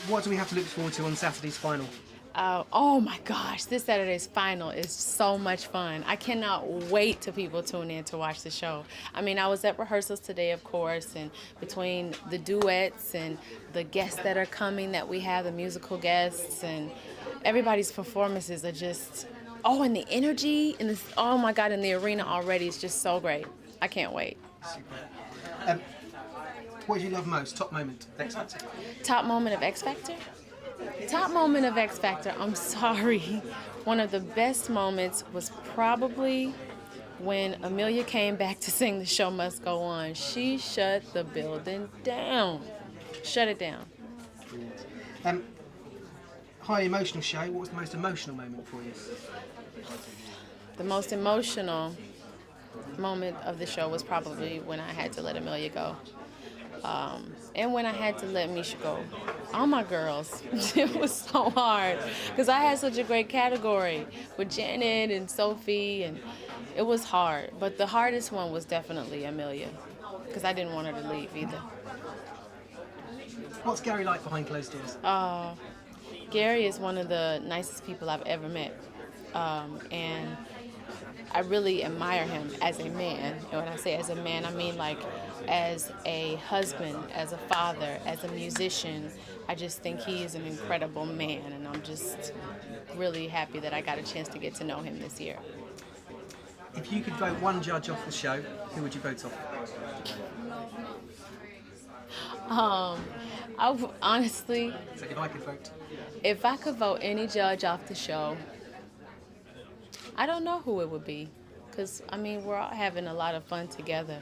What do we have to look forward to on Saturday's final? Oh my gosh, this Saturday's final is so much fun. I cannot wait till people tune in to watch the show. I mean, I was at rehearsals today, of course, and between the duets and the guests that are coming that we have, the musical guests, and everybody's performances are just, oh, and the energy, and this, oh my God, in the arena already is just so great. I can't wait. Super. What do you love most? Top moment of X Factor? Top moment of X Factor? Top moment of X Factor, I'm sorry. One of the best moments was probably when Amelia came back to sing The Show Must Go On. She shut the building down. Shut it down. Highly emotional show. What was the most emotional moment for you? The most emotional moment of the show was probably when I had to let Amelia go. And when I had to let Misha go. All my girls. It was so hard because I had such a great category with Janet and Sophie, and it was hard. But the hardest one was definitely Amelia because I didn't want her to leave either. What's Gary like behind closed doors? Gary is one of the nicest people I've ever met. And I really admire him as a man. And when I say as a man, I mean like as a husband, as a father, as a musician. I just think he is an incredible man, and I'm just really happy that I got a chance to get to know him this year. If you could vote one judge off the show, who would you vote off? Honestly, So if I could vote? If I could vote any judge off the show, I don't know who it would be, because, I mean, we're all having a lot of fun together.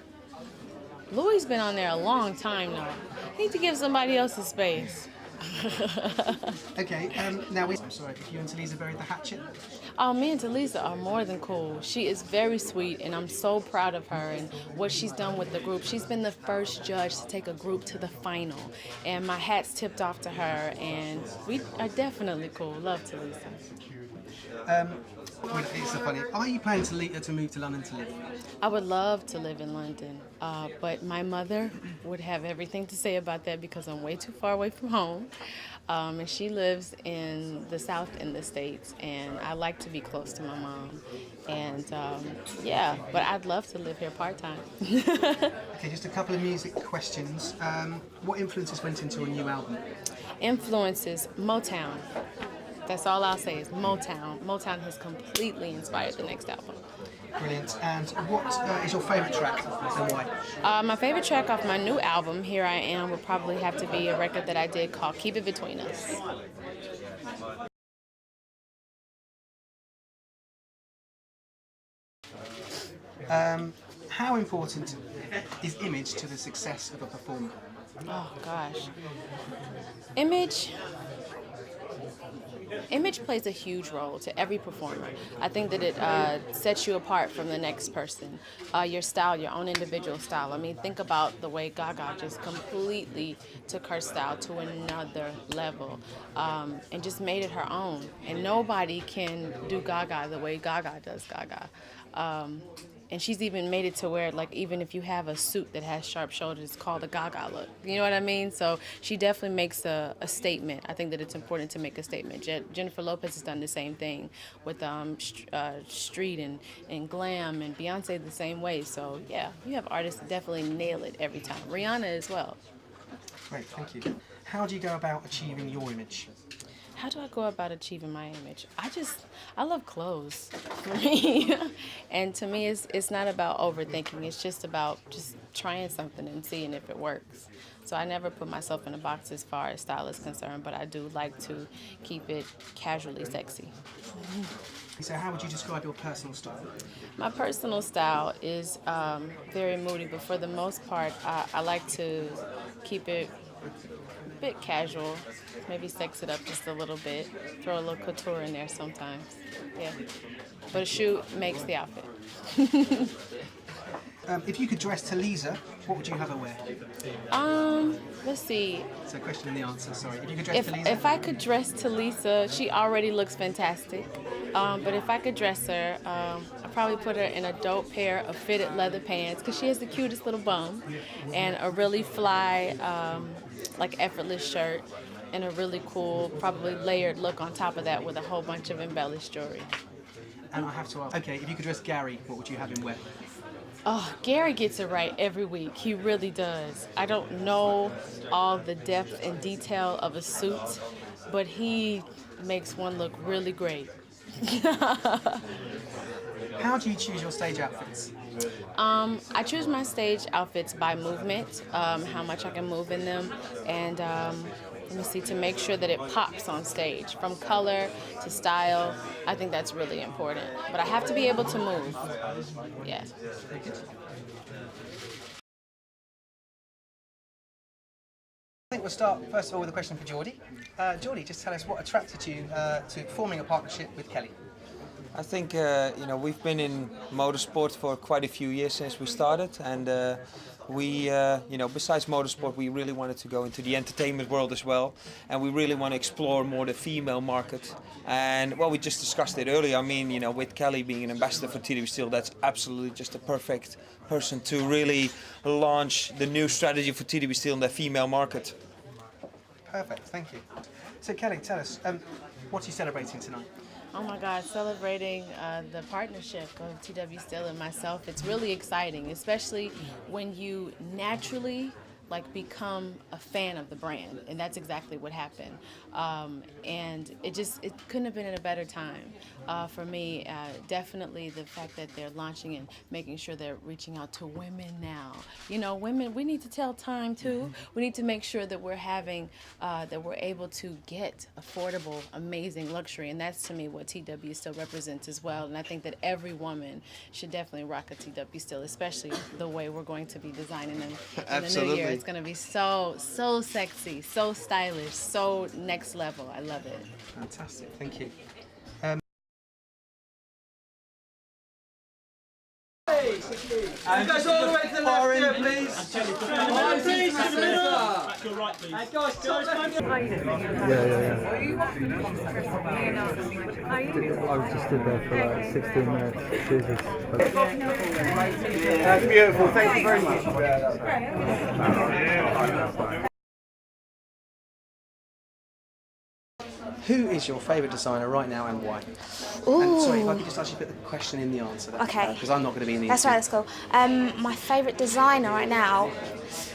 Louis been on there a long time now. I need to give somebody else a space. Okay, now I'm sorry, if you and Talisa buried the hatchet? Oh, me and Talisa are more than cool. She is very sweet, and I'm so proud of her and what she's done with the group. She's been the first judge to take a group to the final, and my hat's tipped off to her, and we are definitely cool. Love Talisa. It's so funny. Are you planning to move to London to live? I would love to live in London, but my mother would have everything to say about that because I'm way too far away from home. And she lives in the South in the States, and I like to be close to my mom. And yeah, but I'd love to live here part-time. Okay, just a couple of music questions. What influences went into a new album? Influences, Motown. That's all I'll say is Motown. Motown has completely inspired the next album. Brilliant. And what is your favourite track and why? My favorite track off my new album, Here I Am, would probably have to be a record that I did called Keep It Between Us. How important is image to the success of a performer? Oh, gosh. Image plays a huge role to every performer. I think that it sets you apart from the next person. Your style, your own individual style. I mean, think about the way Gaga just completely took her style to another level and just made it her own. And nobody can do Gaga the way Gaga does Gaga. And she's even made it to where, like, even if you have a suit that has sharp shoulders, it's called a Gaga look. You know what I mean? So she definitely makes a statement. I think that it's important to make a statement. Jennifer Lopez has done the same thing with street and glam, and Beyonce the same way. So, yeah, you have artists that definitely nail it every time. Rihanna as well. Great, thank you. How do you go about achieving your image? How do I go about achieving my image? I love clothes for me. And to me, it's not about overthinking. It's just about just trying something and seeing if it works. So I never put myself in a box as far as style is concerned, but I do like to keep it casually sexy. So how would you describe your personal style? My personal style is very moody, but for the most part, I like to keep it a bit casual, maybe sex it up just a little bit, throw a little couture in there sometimes, yeah. But a shoe makes the outfit. If you could dress Talisa, what would you have her wear? Let's see. So question and the answer, sorry. If you could dress Talisa? If I could dress Talisa, she already looks fantastic. But if I could dress her, I'd probably put her in a dope pair of fitted leather pants because she has the cutest little bum, and a really fly, like effortless shirt, in a really cool, probably layered look on top of that with a whole bunch of embellished jewelry. And I have to ask, okay, if you could dress Gary, what would you have him wear? Oh, Gary gets it right every week. He really does. I don't know all the depth and detail of a suit, but he makes one look really great. How do you choose your stage outfits? I choose my stage outfits by movement, how much I can move in them, and let me see, to make sure that it pops on stage, from color to style. I think that's really important. But I have to be able to move. Yeah. I think we'll start first of all with a question for Geordie. Geordie, just tell us what attracted you to forming a partnership with Kelly. I think we've been in motorsport for quite a few years since we started, and besides motorsport, we really wanted to go into the entertainment world as well, and we really want to explore more the female market. And well, we just discussed it earlier. I mean, with Kelly being an ambassador for TW Steel, that's absolutely just a perfect person to really launch the new strategy for TW Steel in the female market. Perfect, thank you. So Kelly, tell us, what are you celebrating tonight? Oh my God, celebrating the partnership of TW Steel and myself. It's really exciting, especially when you naturally become a fan of the brand, and that's exactly what happened. And it couldn't have been at a better time for me. Definitely the fact that they're launching and making sure they're reaching out to women now. Women, we need to tell time too. We need to make sure that we're having, that we're able to get affordable, amazing luxury, and that's to me what TW Steel represents as well. And I think that every woman should definitely rock a TW Steel, especially the way we're going to be designing them in the new year. It's going to be so sexy, so stylish, so next level. I love it. Fantastic, thank you. You guys all the way to the left here, please. Please, to the middle. Back to your right, please. Guys, I just stood there for like 16 minutes. Jesus. That's beautiful. Thank you very much. Who is your favourite designer right now and why? Ooh. And sorry, if I could just actually put the question in the answer. Okay. Because I'm not going to be in the That's interview. right, that's cool. My favourite designer right now,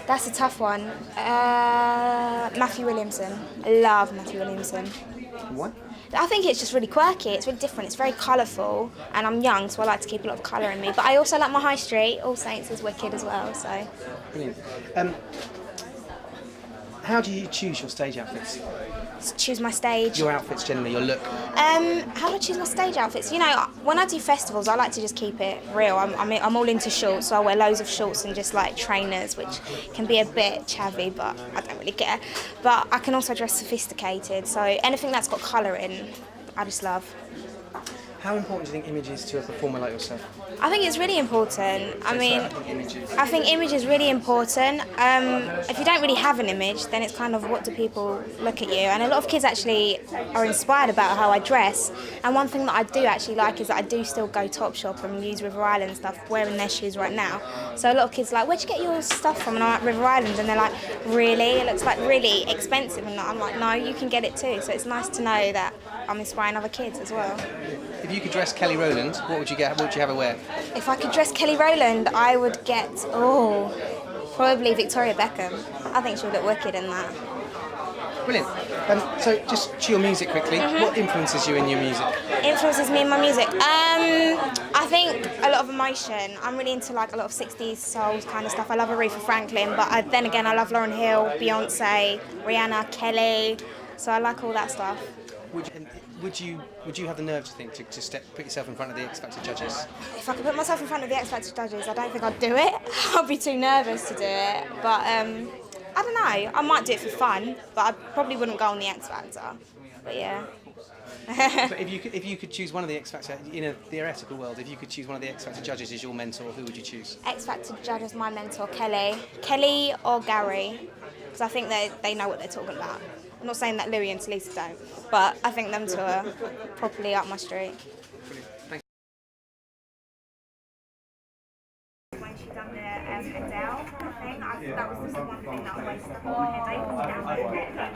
that's a tough one. Matthew Williamson. I love Matthew Williamson. Why? I think it's just really quirky, it's really different, it's very colourful, and I'm young, so I like to keep a lot of colour in me. But I also like my High Street, All Saints is wicked as well, so. Brilliant. How do you choose your stage outfits? Choose my stage. Your outfits generally, your look? How do I choose my stage outfits? When I do festivals, I like to just keep it real. I'm all into shorts, so I wear loads of shorts and just like trainers, which can be a bit chavvy, but I don't really care. But I can also dress sophisticated, so anything that's got colour in, I just love. How important do you think image is to a performer like yourself? I think it's really important. I think image is really important. If you don't really have an image, then it's kind of what do people look at you. And a lot of kids actually are inspired about how I dress. And one thing that I do actually like is that I do still go Topshop and use River Island stuff, wearing their shoes right now. So a lot of kids are like, where'd you get your stuff from? And I'm like, River Island. And they're like, really? It looks like really expensive. And I'm like, no, you can get it too. So it's nice to know that I'm inspiring other kids as well. If you could dress Kelly Rowland, what would you get? What would you have her wear? If I could dress Kelly Rowland, I would get, probably Victoria Beckham. I think she would look wicked in that. Brilliant. So just to your music quickly, what influences you in your music? Influences me in my music? I think a lot of emotion. I'm really into like a lot of 60s soul kind of stuff. I love Aretha Franklin, but then again I love Lauryn Hill, Beyonce, Rihanna, Kelly. So I like all that stuff. Would you have the nerve, to put yourself in front of the X Factor judges? If I could put myself in front of the X Factor judges, I don't think I'd do it. I'd be too nervous to do it. But I don't know. I might do it for fun, but I probably wouldn't go on the X Factor. But yeah. But if you could choose one of the X Factor, in a theoretical world, if you could choose one of the X Factor judges as your mentor, who would you choose? X Factor judge as my mentor, Kelly. Kelly or Gary, because I think they know what they're talking about. I'm not saying that Louis and Talisa don't, but I think them two are properly up my street. When she done the Adele thing, that was just the one thing that always stuck in my head. I even downloaded it.